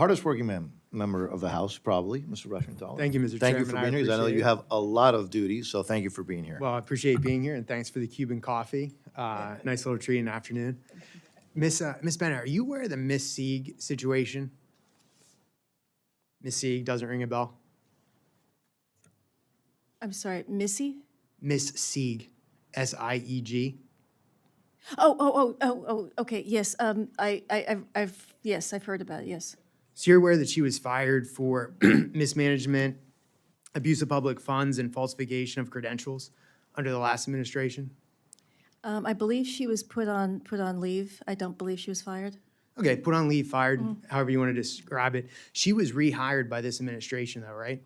hardest working member of the House, probably, Mr. Reschenthaler. Thank you, Mr. Thank you Chairman. for being here, 'cause I know appreciate you it. have a lot of duties, so thank you for being here. Well, I appreciate being here, and thanks for the Cuban coffee. Nice little treat in the afternoon. Miss Bennett, are you aware of the Miss Sieg situation? Miss Sieg doesn't ring a bell? I'm sorry, Missy? Miss Sieg, S-I-E-G. Okay, yes, yes, I've heard about it, yes. So you're aware that she was fired for mismanagement, abuse of public funds, and falsification of credentials under the last administration? I believe she was put on leave. I don't believe she was fired. Okay, put on leave, fired, however you want to describe it. She was rehired by this administration, though, right?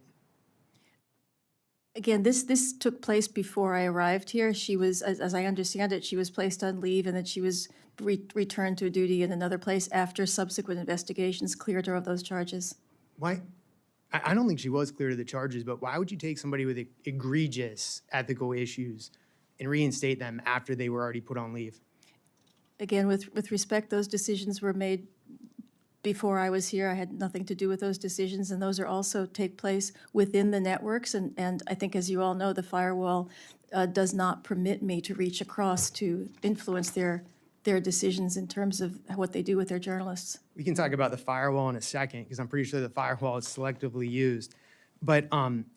Again, this took place before I arrived here. She was, as I understand it, she was placed on leave and then she was returned to duty in another place after subsequent investigations cleared her of those charges. Why? I don't think she was clear of the charges, but why would you take somebody with egregious ethical issues and reinstate them after they were already put on leave? Again, with respect, those decisions were made before I was here. I had nothing to do with those decisions, and those are also take place within the networks. And I think, as you all know, the firewall does not permit me to reach across to influence their decisions in terms of what they do with their journalists. We can talk about the firewall in a second, because I'm pretty sure the firewall is selectively used. But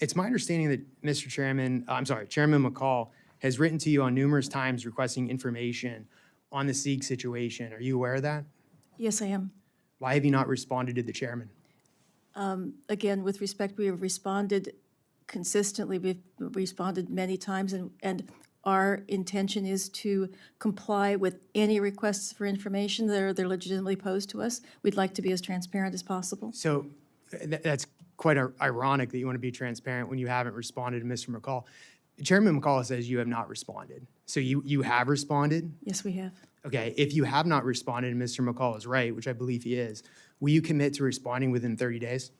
it's my understanding that Chairman McCall has written to you on numerous times requesting information on the Sieg situation. Are you aware of that? Yes, I am. Why have you not responded to the chairman? Again, with respect, we have responded consistently. We've responded many times, and our intention is to comply with any requests for information that they're legitimately posed to us. We'd like to be as transparent as possible. So that's quite ironic that you want to be transparent when you haven't responded to Mr. McCall. Chairman McCall says you have not responded. So you have responded? Yes, we have. Okay, if you have not responded and Mr. McCall is right, which I believe he is, will you commit to responding within 30 days?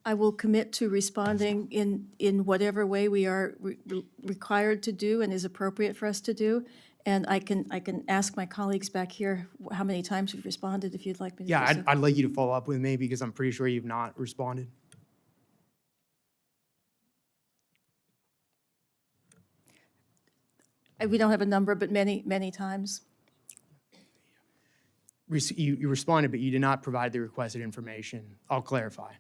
I will commit to responding in whatever way we are required to do and is appropriate for us to do. And I can ask my colleagues back here how many times we've responded if you'd like me to do Yeah, so. I'd like you to follow up with me because I'm pretty sure you've not responded. We don't have a number, but many, many times. You responded, but you did not provide the requested information. I'll clarify.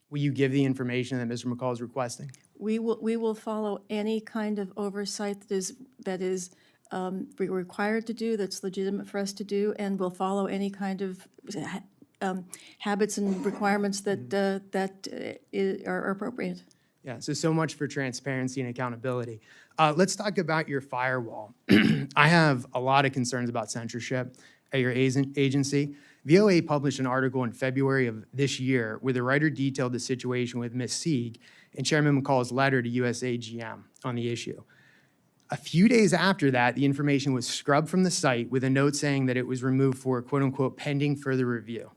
Will you give the information that Mr. McCall is requesting? We will follow any kind of oversight that is we're required to do, that's legitimate for us to do, and we'll follow any kind of habits and requirements that are appropriate. Yeah, so much for transparency and accountability. Let's talk about your firewall. I have a lot of concerns about censorship at your agency. VOA published an article in February of this year where the writer detailed the situation with Ms. Sieg and Chairman McCall's letter to USAGM on the issue. A few days after that, the information was scrubbed from the site with a note saying that it was removed for, quote unquote, pending further review.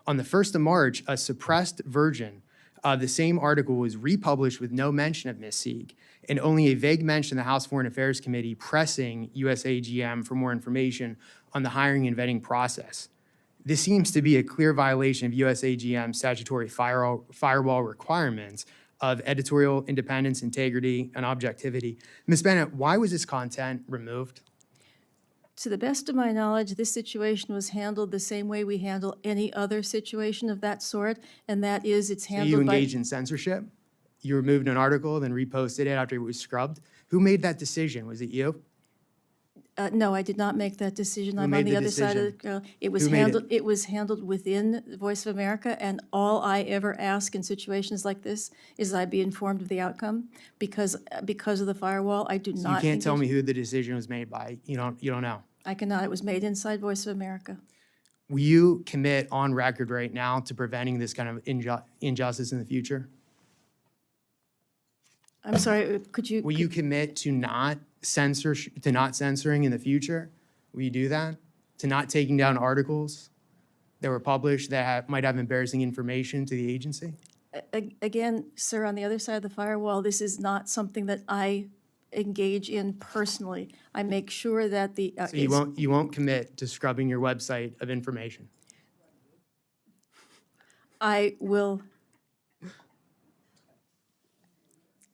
On the 1st of March, a suppressed version of the same article was republished with no mention of Ms. Sieg and only a vague mention of the House Foreign Affairs Committee pressing USAGM for more information on the hiring and vetting process. This seems to be a clear violation of USAGM's statutory firewall requirements of editorial independence, integrity, and objectivity. Ms. Bennett, why was this content removed? To the best of my knowledge, this situation was handled the same way we handle any other situation of that sort, and that is it's So you handled by... engaged in censorship? You removed an article, then reposted it after it was scrubbed? Who made that decision? Was it you? No, I did not make that decision. I'm made on the the other side of the... decision? It was Who made handled. it? It was handled within Voice of America, and all I ever ask in situations like this is I be informed of the outcome. Because of the firewall, I do You not... can't tell engage- me who the decision was made by. You don't know. I cannot. It was made inside Voice of America. Will you commit on record right now to preventing this kind of injustice in the future? I'm sorry, could you... Will you commit to not censoring in the future? Will you do that? To not taking down articles that were published that might have embarrassing information to the agency? Again, sir, on the other side of the firewall, this is not something that I engage in personally. I make sure that the... So you won't commit to scrubbing your website of information? I will.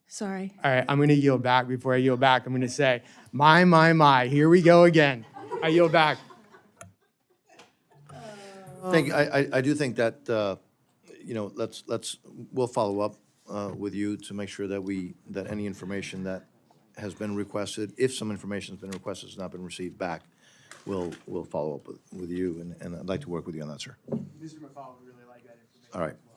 Sorry. All right, I'm going to yield back. Before I yield back, I'm going to say, my, here we go again. I yield back. Thank you. I do think that, you know, we'll follow up with you to make sure that any information that has been requested, if some information has been requested, has not been received back, we'll follow up with you, and I'd like to work with you on that, sir. Mr. McFall would really like that information. All right.